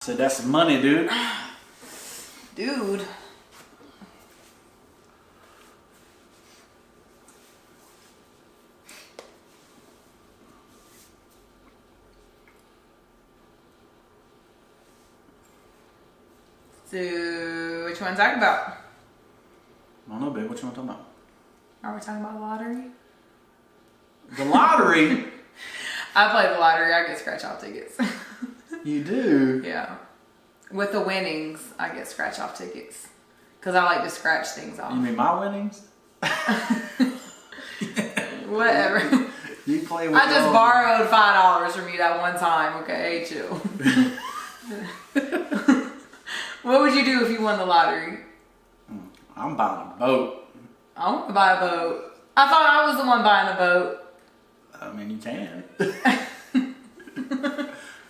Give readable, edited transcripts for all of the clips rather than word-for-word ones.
So that's some money, dude. Dude. So, what you want to talk about? I don't know, babe. What you want to talk about? Are we talking about lottery? The lottery? I play the lottery. I get scratch-off tickets. You do? Yeah. With the winnings, I get scratch-off tickets. Because I like to scratch things off. You mean my winnings? Whatever. You play with I just borrowed $5 from you that one time, okay? Chill. What would you do if you won the lottery? I'm buying a boat. I want to buy a boat. I thought I was the one buying the boat. I mean, you can.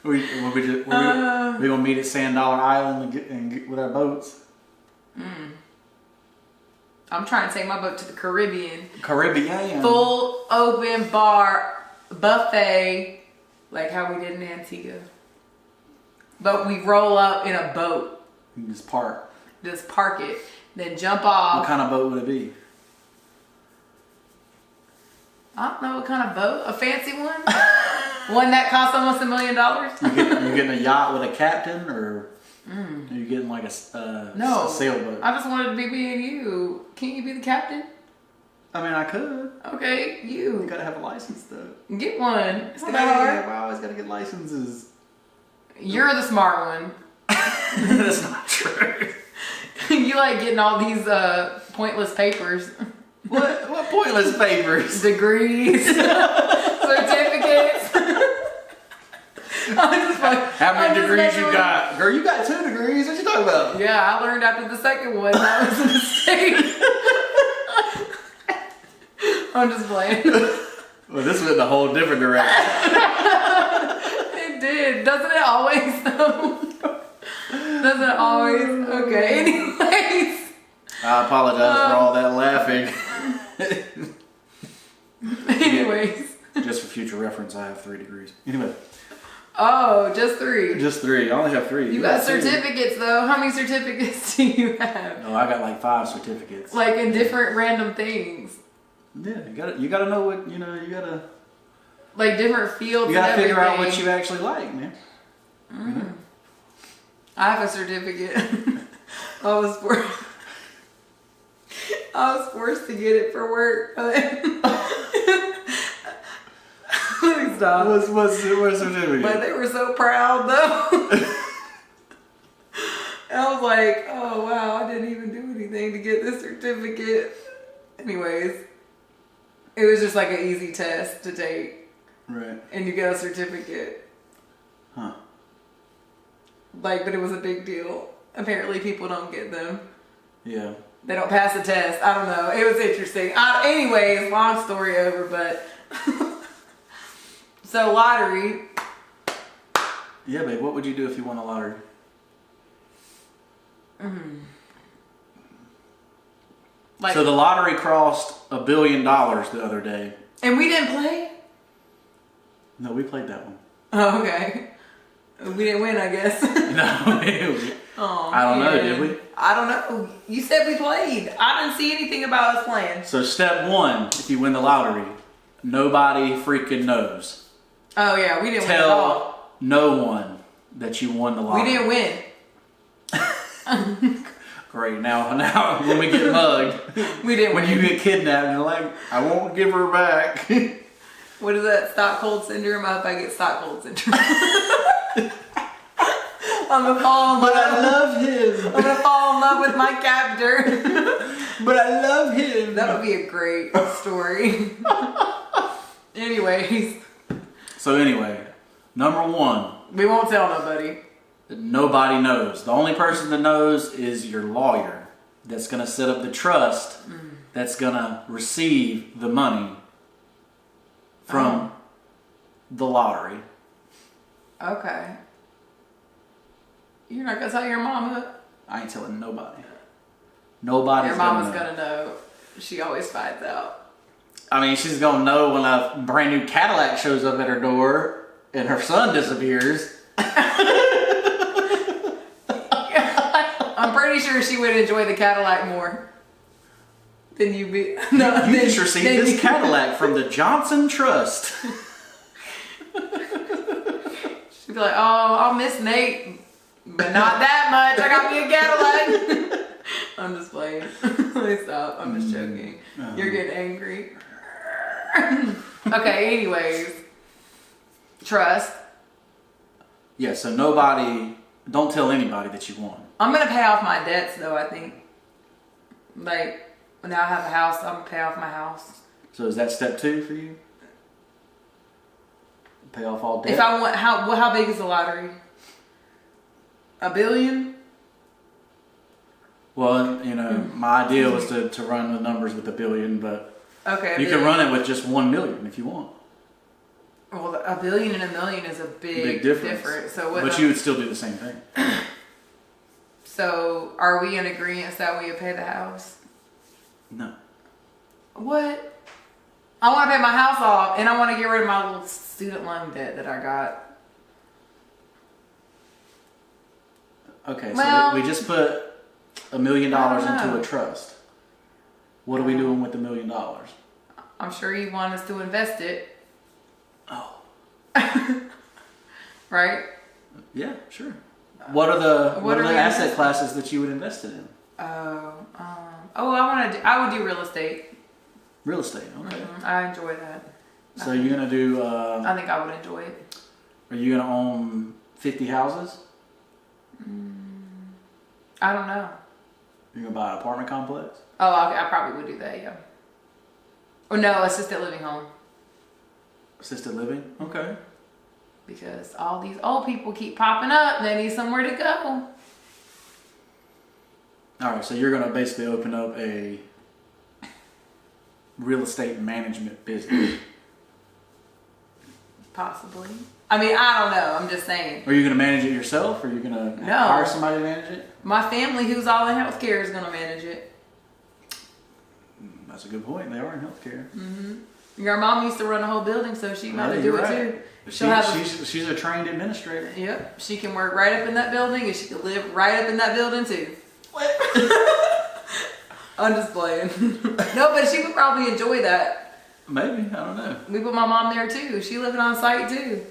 we gonna meet at Sand Dollar Island and get with our boats. I'm trying to take my boat to the Caribbean. Caribbean. Full open bar buffet, like how we did in Antigua. But we roll up in a boat. You can just park. Just park it, then jump off. What kind of boat would it be? I don't know what kind of boat. A fancy one? One that costs almost $1 million? You getting a yacht with a captain, or are you getting like a sailboat? I just wanted to be me and you. Can't you be the captain? I mean, I could. Okay, You gotta have a license though. Get one. It's not that hard. I always gotta get licenses. You're the smart one. That's not true. You like getting all these pointless papers. What pointless papers? Degrees. Certificates. How many degrees you got? Girl, you got 2 degrees. What you talking about? Yeah, I learned after the second one. That was a mistake. I'm just playing. Well, this went in a whole different direction. It did. Doesn't it always, though? Doesn't it always? Okay, anyways. I apologize for all that laughing. Anyways. Just for future reference, I have 3 degrees. Anyway. Oh, just 3. Just 3. I only have 3. You got certificates, though. How many certificates do you have? No, I got like 5 certificates. Like in different random things. Yeah, you gotta know what, you gotta... Like different fields. You gotta and figure out everything. what you actually like, man. I have a certificate. I was forced to get it for work. Please stop. What's certificate? But they were so proud though. And I was like, oh wow, I didn't even do anything to get this certificate. Anyways, it was just like an easy test to take. Right. And you get a certificate. Huh. Like, but it was a big deal. Apparently people don't get them. Yeah. They don't pass the test. I don't know. It was interesting. Anyways, long story over, but... So, lottery. Yeah, babe, what would you do if you won a lottery? Like, so the lottery crossed $1 billion the other day. And we didn't play? No, we played that one. Oh, okay. We didn't win, I guess. No, Oh, I don't know, man. did we? I don't know. You said we played. I didn't see anything about us playing. So step 1, if you win the lottery, nobody freaking knows. Oh, yeah, we didn't win at Tell all. no one that you won the lottery. We didn't win. Great. Now when we get mugged, We didn't when win. you get kidnapped, you're like, I won't give her back. What is that? Stockholm syndrome? I hope I get Stockholm syndrome. I'm gonna fall in love. But I love him. I'm gonna fall in love with my captor. But I love him. That would be a great story. Anyways. So anyway, number 1. We won't tell nobody. Nobody knows. The only person that knows is your lawyer that's going to set up the trust that's going to receive the money from the lottery. Okay. You're not going to tell your mama? I ain't telling nobody. Nobody's Your gonna mama's know. going to know. She always finds out. I mean, she's going to know when a brand new Cadillac shows up at her door and her son disappears. I'm pretty sure she would enjoy the Cadillac more than you be. No, you just received this Cadillac from the Johnson Trust. She'd be like, "Oh, I'll miss Nate, but not that much. I got me a Cadillac." I'm just playing. Please stop. I'm just joking. You're getting angry. Okay. Anyways, trust. Yeah. So don't tell anybody that you won. I'm gonna pay off my debts though. I think. Like now I have a house, I'm gonna pay off my house. So is that step 2 for you? Pay off all debt. If I want, how big is the lottery? $1 billion? Well, you know, my idea was to run the numbers with $1 billion, but okay, you can run it with just $1 million if you want. Well, $1 billion and $1 million is a big difference. So but you would still do the same thing. So, are we in agreement that we would pay the house? No. What? I want to pay my house off, and I want to get rid of my little student loan debt that I got. Okay, well, so we just put $1 million into a trust. What are we doing with $1 million? I'm sure you want us to invest it. Oh. Right? Yeah, sure. What are the asset classes that you would invest it in? I would do real estate. Real estate, okay. Mm-hmm. I enjoy that. So you're gonna do? I think I would enjoy it. Are you gonna own 50 houses? I don't know. You're gonna buy an apartment complex? Oh, I probably would do that. Yeah. Or no, assisted living home. Assisted living? Okay. Because all these old people keep popping up. They need somewhere to go. All right, so you're going to basically open up a real estate management business. Possibly. I mean, I don't know. I'm just saying. Are you going to manage it yourself, or are you going to hire somebody to manage it? My family, who's all in healthcare, is going to manage it. That's a good point. They are in healthcare. Mm-hmm. Your mom used to run a whole building, so she might do it too. She's a trained administrator. Yep. She can work right up in that building, and she can live right up in that building too. What? I'm just playing. No, but she would probably enjoy that. Maybe. I don't know. We put my mom there too. She living on site too.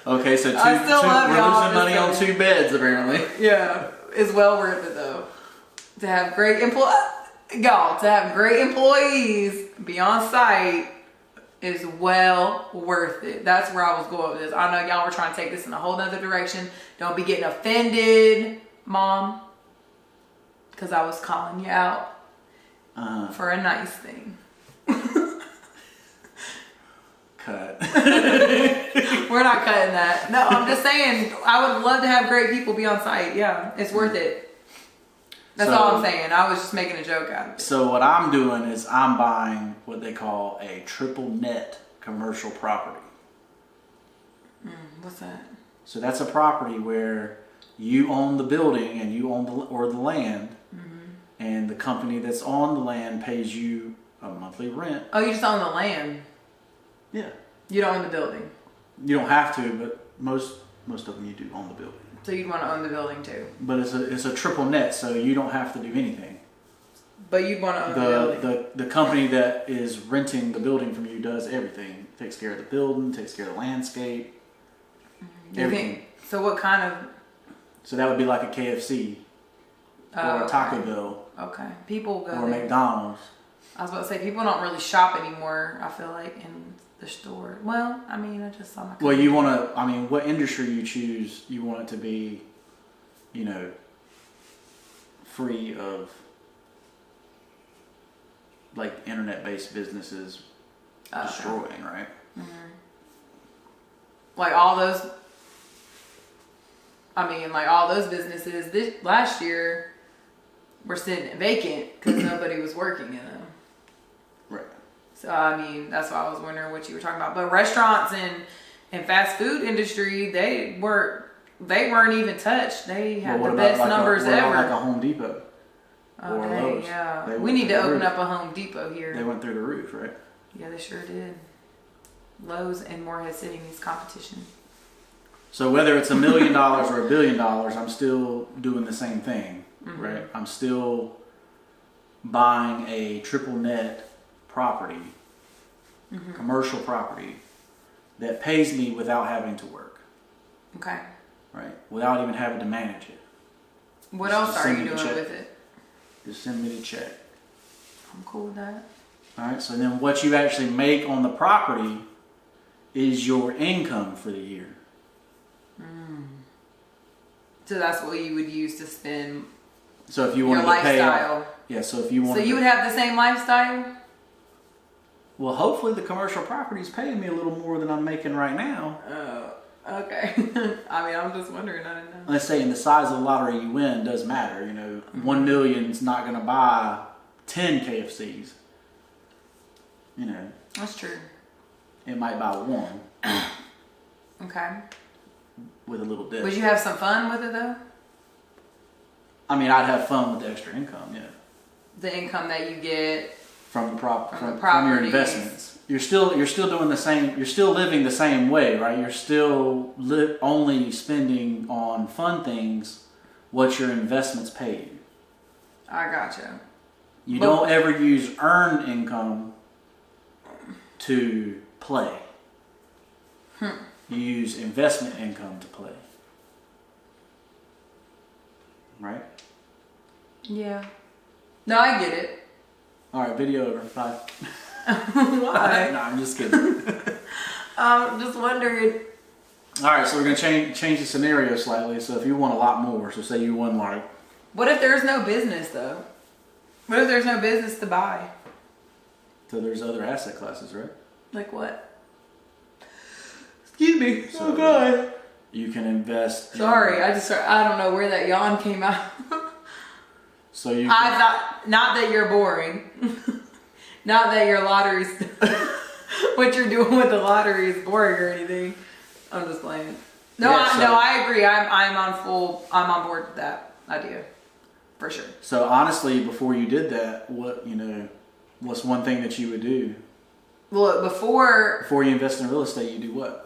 Okay, so we're losing money on 2 beds apparently. Yeah, it's well worth it though. To have great employees be on site is well worth it. That's where I was going with this. I know y'all were trying to take this in a whole nother direction. Don't be getting offended, Mom, because I was calling you out for a nice thing. Cut. We're not cutting that. No, I'm just saying I would love to have great people be on site. Yeah, it's worth it. That's all I'm saying. I was just making a joke out of it. So what I'm doing is I'm buying what they call a triple net commercial property. What's that? So that's a property where you own the building and you own the land, and the company that's on the land pays you a monthly rent. Oh, you just own the land? Yeah. You don't own the building? You don't have to, but most of them you do own the building. So you'd want to own the building too? But it's a triple net, so you don't have to do anything. But you'd want to own the building? The company that is renting the building from you does everything. Takes care of the building, takes care of the landscape, everything. So what kind of... So that would be like a KFC or a Taco Bell. Okay. People go or there. McDonald's. I was about to say, people don't really shop anymore, I feel like, in the store. Well, I mean, I just saw my... Well, you want to... I mean, what industry you choose, you want it to be, you know, free of, like, internet-based businesses destroying, right? Mm-hmm. Like all those... I mean, like all those businesses last year were sitting vacant because nobody was working in them. Right. So, I mean, that's why I was wondering what you were talking about. But restaurants and fast food industry, they weren't even touched. They had the best numbers ever. Like a Home Depot or Lowe's. Yeah. We need to open up a Home Depot here. They went through the roof, right? Yeah, they sure did. Lowe's and Morehead City needs competition. So whether it's $1 million or $1 billion, I'm still doing the same thing, right? I'm still buying a triple net property, commercial property that pays me without having to work. Okay. Right? Without even having to manage it. What else are you doing with it? Just send me the check. I'm cool with that. All right. So then what you actually make on the property is your income for the year. So that's what you would use to spend So if you your wanted to pay lifestyle. off, yeah, so if you want So you would have the same lifestyle? well, hopefully the commercial property is paying me a little more than I'm making right now. Oh, okay. I mean, I'm just wondering. I didn't know. Let's say in the size of the lottery you win does matter. You know, 1 million is not going to buy 10 KFCs. You know, That's true. it might buy one Okay. with a little dip. Would you have some fun with it though? I mean, I'd have fun with the extra income, yeah. The income that you get From the From the your properties. investments. You're still doing the same. You're still living the same way, right? You're still only spending on fun things what your investments pay you. I gotcha. You don't ever use earned income to play. You use investment income to play. Right? Yeah. No, I get it. All right, video over. Bye. Why? No, I'm just kidding. I'm just wondering. All right, so we're going to change the scenario slightly. So if you want a lot more, so say you won like... What if there's no business though? What if there's no business to buy? So there's other asset classes, right? Like what? Excuse me. So Oh God. you can invest... Sorry, I don't know where that yawn came out. So you... I thought, not that you're boring. Not that your lottery's... what you're doing with the lottery is boring or anything. I'm just playing. No, Yeah, I agree. I'm on board with that idea. For sure. So honestly, before you did that, what's one thing that you would do? Look, before you invest in real estate, you do what?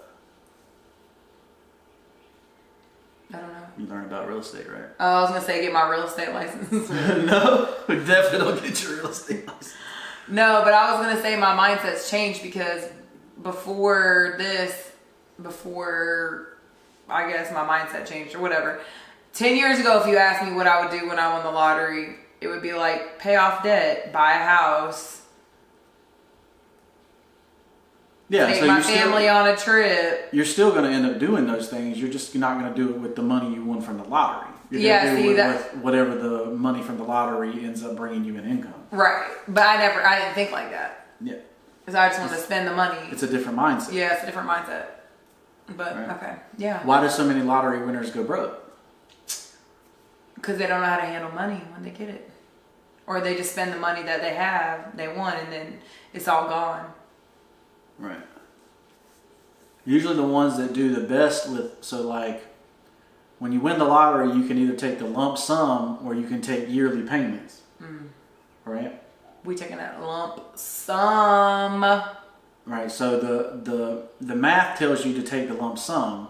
I don't know. You learn about real estate, right? I was gonna say get my real estate license. No, definitely don't get your real estate license. No, but I was gonna say my mindset's changed because before I guess my mindset changed or whatever. 10 years ago, if you asked me what I would do when I won the lottery, it would be like pay off debt, buy a house, take my family on a trip. You're still going to end up doing those things. You're just not going to do it with the money you won from the lottery. You're going to do it with whatever the money from the lottery ends up bringing you in income. Right, but I didn't think like that. Yeah. Because I just wanted to spend the money. It's a different mindset. Yeah, it's a different mindset. But, right. Okay, yeah. Why do so many lottery winners go broke? Because they don't know how to handle money when they get it. Or they just spend the money that they won, and then it's all gone. Right. Usually the ones that do the best when you win the lottery, you can either take the lump sum or you can take yearly payments. Right? We taking that lump sum. Right. So the math tells you to take the lump sum.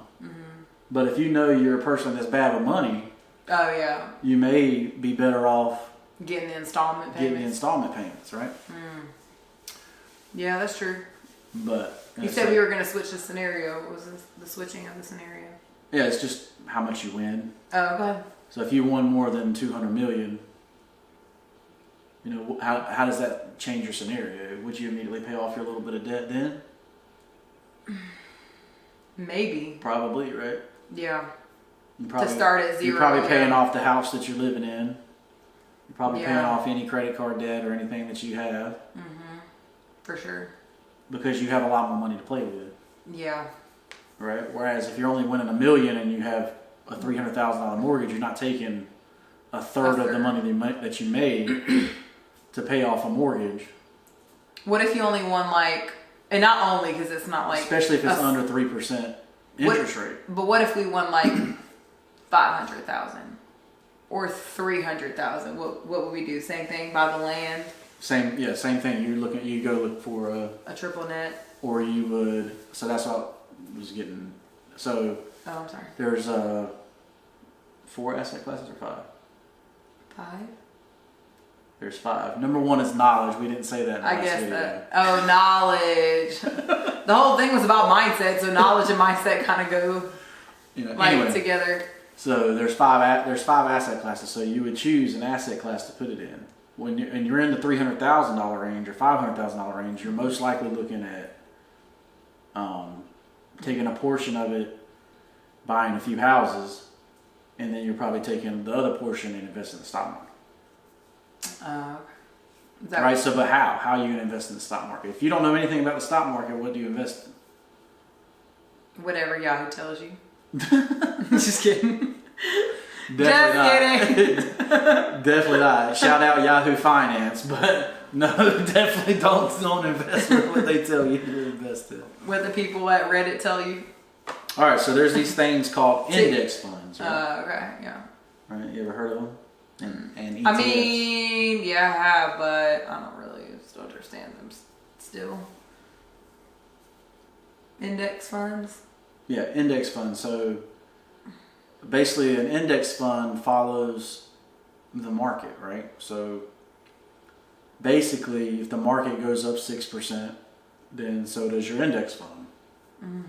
But if you know you're a person that's bad with money, oh yeah, you may be better off getting the installment payments. Right? Yeah, that's true. But you said we were going to switch the scenario. What was the switching of the scenario? Yeah, it's just how much you win. Oh, go ahead. So if you won more than 200 million, how does that change your scenario? Would you immediately pay off your little bit of debt then? Maybe. Probably, right? Yeah. To start at 0. You're probably paying off the house that you're living in. You're probably paying Yeah. off any credit card debt or anything that you have. For sure. Because you have a lot more money to play with. Yeah. Right? Whereas if you're only winning $1 million and you have a $300,000 mortgage, you're not taking a third of the money that you made to pay off a mortgage. What if you only won and not only because it's not like... Especially if it's under 3% interest rate. But what if we won $500,000 or $300,000? What would we do? Same thing, buy the land? Same thing. You go look for a triple net. Or you would, so that's what I was getting So Oh, I'm sorry. there's 4 asset classes or 5? 5? There's 5. Number 1 is knowledge. We didn't say that in the I last guess video. that. Oh, knowledge. The whole thing was about mindset, so knowledge and mindset kind of go Anyway, together. so there's 5 asset classes. So you would choose an asset class to put it in. When you're in the $300,000 range or $500,000 range, you're most likely looking at taking a portion of it, buying a few houses, and then you're probably taking the other portion and investing in the stock market. Right. So, but how? How are you going to invest in the stock market? If you don't know anything about the stock market, what do you invest in? Whatever Yahoo tells you. Just kidding. Definitely not. Definitely not. Shout out Yahoo Finance, but no, definitely don't invest with what they tell you to invest in. What the people at Reddit tell you. All right, so there's these things called index funds. Right? Okay, yeah. Right, you ever heard of them? And ETFs. I mean, yeah, I have, but I don't really still understand them still. Index funds? Yeah, index funds. So basically, an index fund follows the market, right? So basically, if the market goes up 6%, then so does your index fund. Mm.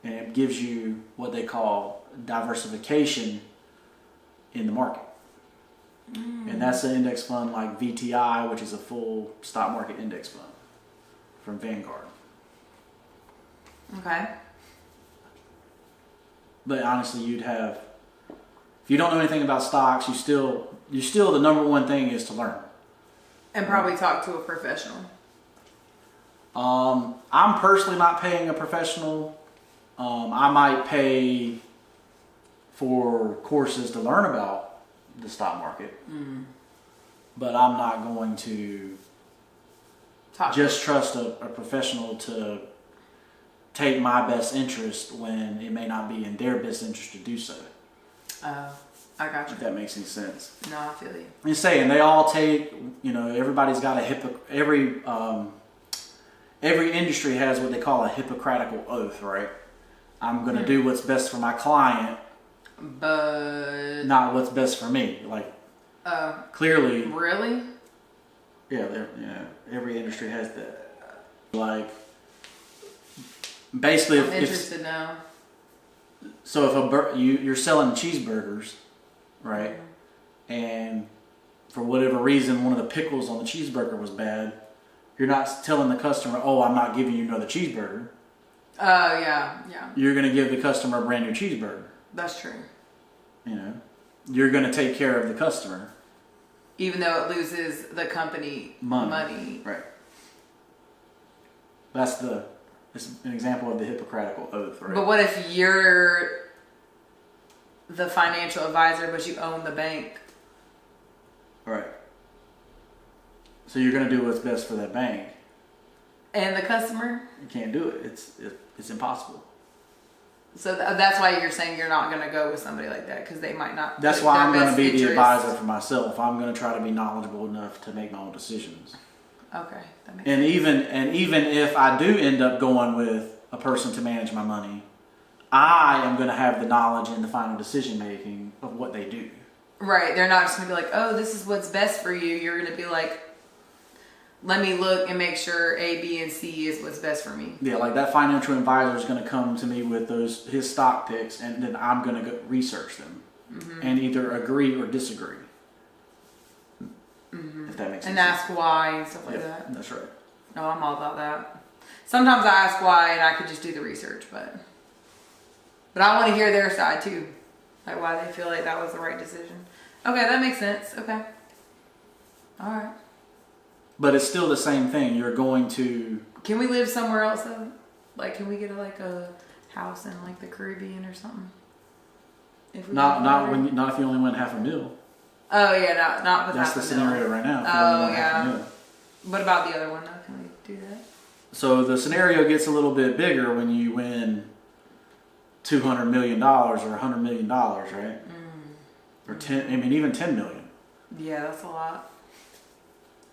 And it gives you what they call diversification in the market. Mm. And that's an index fund like VTI, which is a full stock market index fund from Vanguard. Okay. But honestly, you'd have, if you don't know anything about stocks, you still the number one thing is to learn. And probably talk to a professional. I'm personally not paying a professional. I might pay for courses to learn about the stock market, but I'm not going to trust a professional to take my best interest when it may not be in their best interest to do so. Oh, I got you. If that makes any sense. No, I feel you. I'm saying they all take, everybody's got every industry has what they call a Hippocratical oath, right? I'm going to do what's best for my client, but not what's best for me. Like, clearly. Really? Yeah, every industry has that. Like, basically, I'm interested now. So if you're selling cheeseburgers, right? Mm-hmm. And for whatever reason, one of the pickles on the cheeseburger was bad, you're not telling the customer, "Oh, I'm not giving you another cheeseburger." Oh, yeah. You're going to give the customer a brand new cheeseburger. That's true. You're going to take care of the customer. Even though it loses the company money. Right. It's an example of the Hippocratical oath, right? But what if you're the financial advisor, but you own the bank? Right. So you're going to do what's best for that bank. And the customer? You can't do it. It's impossible. So that's why you're saying you're not going to go with somebody like that, because they might not. That's why I'm going to be the advisor for myself. I'm going to try to be knowledgeable enough to make my own decisions. Okay, that makes sense. Even if I do end up going with a person to manage my money, I am going to have the knowledge and the final decision making of what they do. Right. They're not just going to be like, "Oh, this is what's best for you." You're going to be like, "Let me look and make sure A, B, and C is what's best for me." Yeah, like that financial advisor is going to come to me with his stock picks, and then I'm going to go research them and either agree or disagree. If that makes sense. And ask why and stuff like that. That's right. No, I'm all about that. Sometimes I ask why, and I could just do the research, but I want to hear their side too, like why they feel like that was the right decision. Okay, that makes sense. Okay. All right. But it's still the same thing. You're going to. Can we live somewhere else though? Like, can we get a house in like the Caribbean or something? Not if you only win $500,000. Oh yeah, not with That's the scenario right now. Oh yeah. What about the other one though? Can we do that? So the scenario gets a little bit bigger when you win $200 million or $100 million, right? Or even $10 million. Yeah, that's a lot.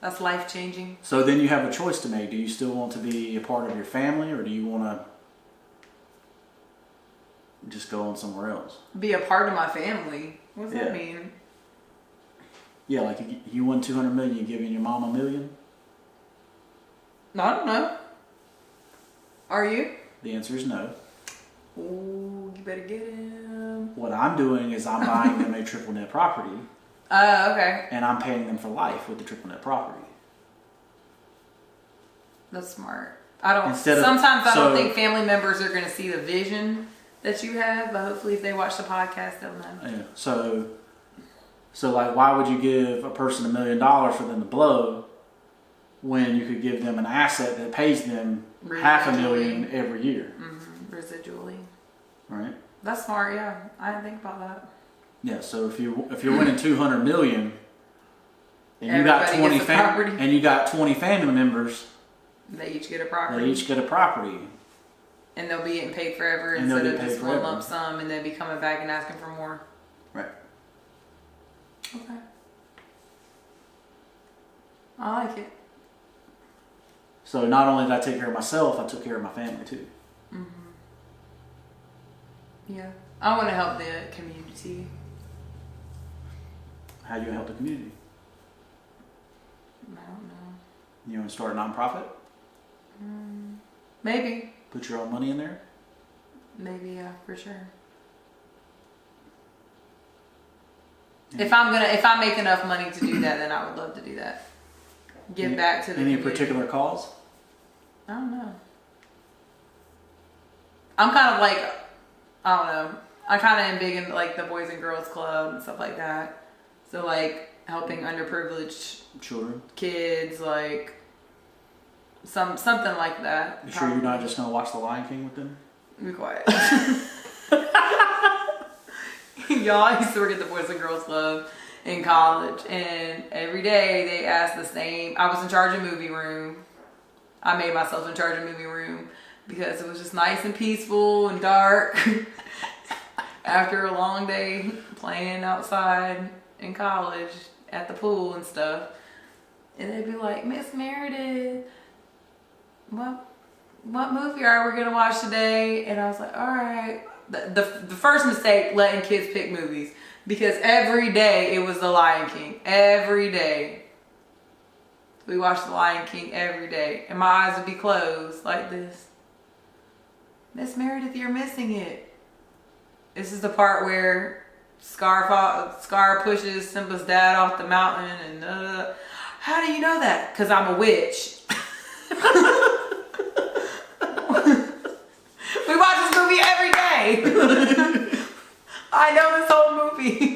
That's life changing. So then you have a choice to make. Do you still want to be a part of your family, or do you want to just go on somewhere else. Be a part of my family. What does that mean? Yeah, like you won $200 million, you giving your mom $1 million? I don't know. Are you? The answer is no. Ooh, you better get him. What I'm doing is I'm buying them a triple net property. Okay. And I'm paying them for life with the triple net property. That's smart. I don't. Sometimes I don't think family members are going to see the vision that you have, but hopefully, if they watch the podcast, they'll know. Yeah. So like, why would you give a person $1 million for them to blow when you could give them an asset that pays them $500,000 every year? Mm-hmm. Residually. Right. That's smart. Yeah, I didn't think about that. Yeah. So if you're winning $200 million, and you got 20 family members. They each get a property. And they'll be getting paid forever instead of just one lump sum, and they'll be coming back and asking for more. Right. Okay. I like it. So not only did I take care of myself, I took care of my family too. Mm-hmm. Yeah. I want to help the community. How do you help the community? I don't know. You want to start a nonprofit? Maybe. Put your own money in there? Maybe, yeah, for sure. Yeah. If I make enough money to do that, then I would love to do that. Give back to the community. Any particular cause? I don't know. I'm kind of like, I don't know. I kind of am big in like the Boys and Girls Club and stuff like that. So like helping underprivileged children, kids, like something like that. You sure you're not just gonna watch The Lion King with them? Be quiet. Y'all, I used to work at the Boys and Girls Club in college, and every day they asked the same. I was in charge of movie room. I made myself in charge of movie room because it was just nice and peaceful and dark after a long day playing outside in college at the pool and stuff. And they'd be like, Miss Meredith, what movie are we gonna watch today? And I was like, all right. The first mistake, letting kids pick movies, because every day it was The Lion King. Every day. We watched The Lion King every day, and my eyes would be closed like this. Miss Meredith, you're missing it. This is the part where Scar pushes Simba's dad off the mountain, and how do you know that? Because I'm a witch. We watch this movie every day. I know this whole movie.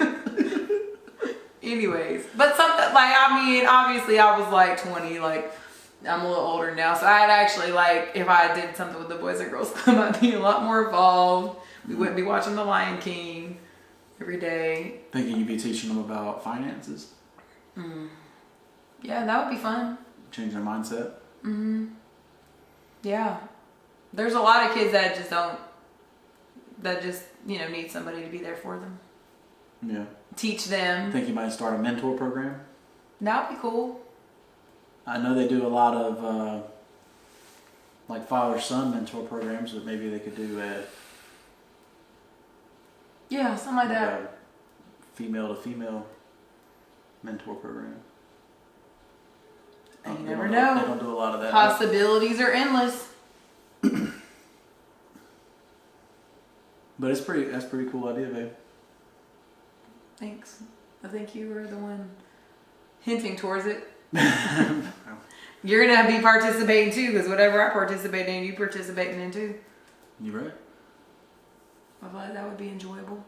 Anyways, but something like, I mean, obviously I was like 20, like I'm a little older now, so I'd actually like, if I did something with the Boys and Girls Club, I'd be a lot more involved. We wouldn't be watching The Lion King every day. Thinking you'd be teaching them about finances? Yeah, that would be fun. Change their mindset? Yeah. There's a lot of kids that just need somebody to be there for them. Yeah. Teach them. Think you might start a mentor program? That would be cool. I know they do a lot of like father-son mentor programs, but maybe they could do something like that. A female-to-female mentor program. You never know. They don't do a lot of that. Possibilities are endless. But that's pretty cool idea, babe. Thanks. I think you were the one hinting towards it. You're gonna be participating too, because whatever I participate in, you participating in too. You're right. I feel like that would be enjoyable.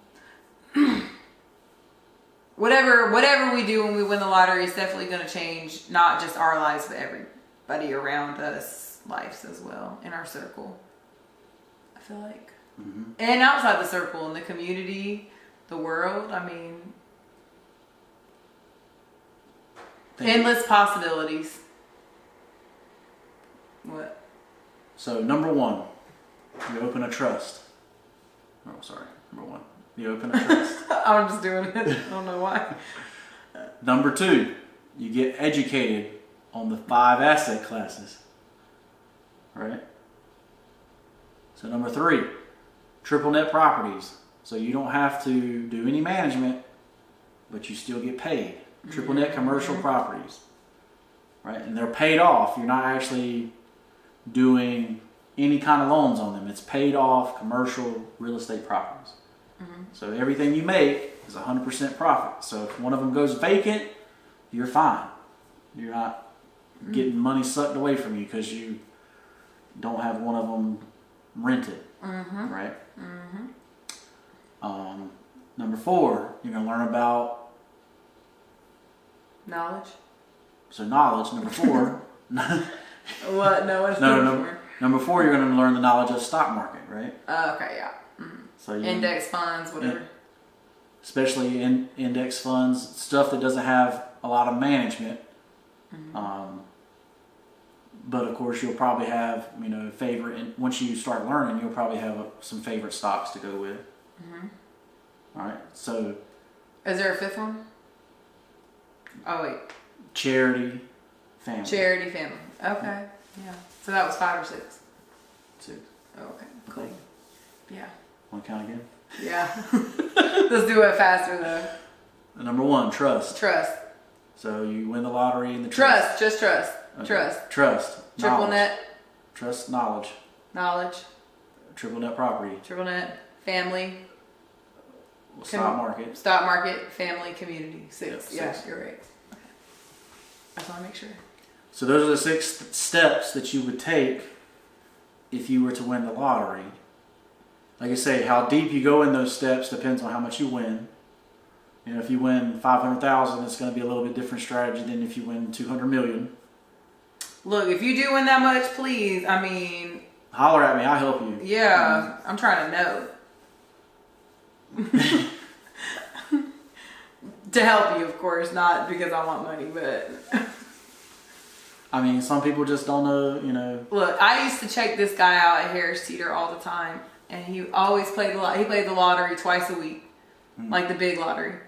Whatever we do when we win the lottery is definitely gonna change not just our lives, but everybody around us lives as well, in our circle. I feel like. And outside the circle, in the community, the world, I mean, endless possibilities. What? So, number one, you open a trust. Oh, sorry. Number one, you open a trust. I'm just doing it. I don't know why. Number two, you get educated on the 5 asset classes. Right? So, number three, triple net properties. So you don't have to do any management, but you still get paid. Triple net commercial properties, right? And they're paid off. You're not actually doing any kind of loans on them. It's paid off commercial real estate properties. So everything you make is 100% profit. So if one of them goes vacant, you're fine. You're not getting money sucked away from you because you don't have one of them rented, right? Number 4, you're going to learn about knowledge. So knowledge. Number 4. What? No, what's number 4? Number 4, you're going to learn the knowledge of the stock market, right? Okay, yeah. So index funds, whatever. Especially in index funds, stuff that doesn't have a lot of management. But of course, you'll probably have, favorite. And once you start learning, you'll probably have some favorite stocks to go with. All right. So, is there a 5th one? Oh wait. Charity, family. Charity, family. Okay. Yeah. So that was 5 or 6. 6. Okay. Cool. Yeah. Want to count again? Yeah. Let's do it faster though. Number 1, trust. Trust. So you win the lottery and the trust. Just trust. Okay. Trust. Trust. Triple Knowledge. net. Trust, knowledge. Knowledge. Triple net property. Triple net. Family. Stock market. Stock market. Family. Community. 6. Yep, yeah, 6. you're right. Okay. I just want to make sure. So those are the 6 steps that you would take if you were to win the lottery. Like I say, how deep you go in those steps depends on how much you win. If you win 500,000, it's going to be a little bit different strategy than if you win 200 million. Look, if you do win that much, please, holler at me. I'll help you. Yeah, I'm trying to know. To help you, of course, not because I want money, but... some people just don't know, Look, I used to check this guy out at Harris Teeter all the time, and he always played he played the lottery twice a week, like the big lottery.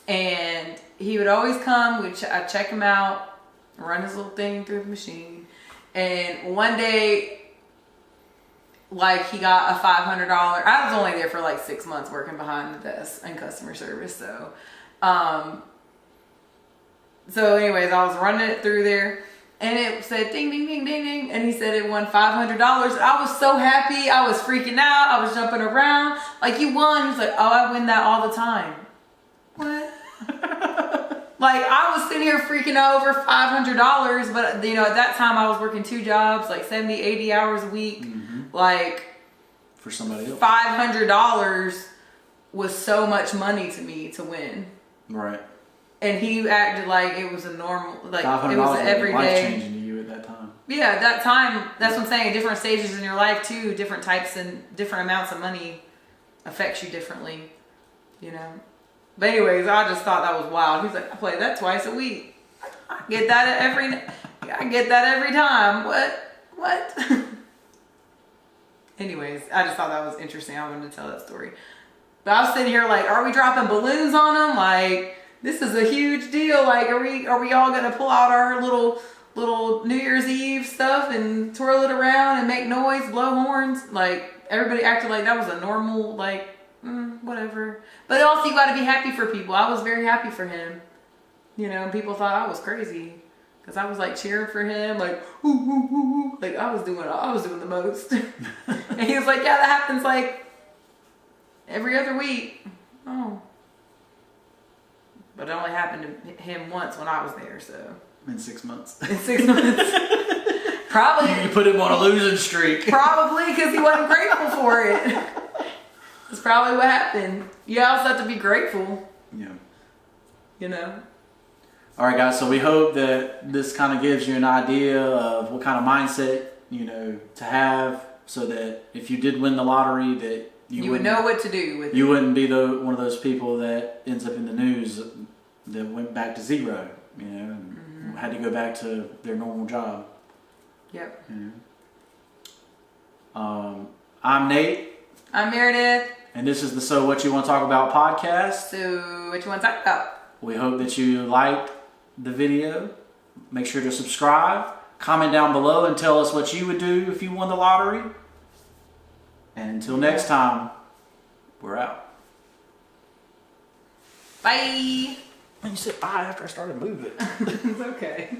And he would always come, I'd check him out, run his little thing through the machine, and one day, he got a $500. I was only there for 6 months working behind the desk in customer service, so anyways, I was running it through there, and it said ding, ding, ding, ding, ding, and he said it won $500. I was so happy. I was freaking out. I was jumping around. You won. He's like, oh, I win that all the time. What? I was sitting here freaking out over $500, but at that time I was working 2 jobs, 70, 80 hours a week. For somebody else. $500 was so much money to me to win. Right. And he acted like it was a normal, it was $500 every life day. changing to you at that time. Yeah, at that time, that's what I'm saying. Different stages in your life too, different types and different amounts of money affects you differently, But anyways, I just thought that was wild. He's like, I play that twice a week. I get that every time. What? Anyways, I just thought that was interesting. I wanted to tell that story. But I was sitting here are we dropping balloons on them? This is a huge deal. Are we all gonna pull out our little New Year's Eve stuff and twirl it around and make noise, blow horns? Everybody acted like that was a normal whatever. But also you got to be happy for people. I was very happy for him. And people thought I was crazy because I was cheering for him, ooh, ooh, ooh, ooh. I was doing the most. And he was like, yeah, that happens every other week. Oh. But it only happened to him once when I was there, so. In 6 months. In 6 months. Probably. You put him on a losing streak. Probably because he wasn't grateful for it. That's probably what happened. You also have to be grateful. Yeah. All right, guys. So we hope that this kind of gives you an idea of what kind of mindset, to have so that if you did win the lottery that you would know what to do with it. You wouldn't be one of those people that ends up in the news that went back to zero, and had to go back to their normal job. Yep. I'm Nate. I'm Meredith. And this is the So What You Want to Talk About podcast. So what you want to talk about? We hope that you liked the video. Make sure to subscribe. Comment down below and tell us what you would do if you won the lottery. And until next time, we're out. Bye. And you said bye after I started moving. It's okay.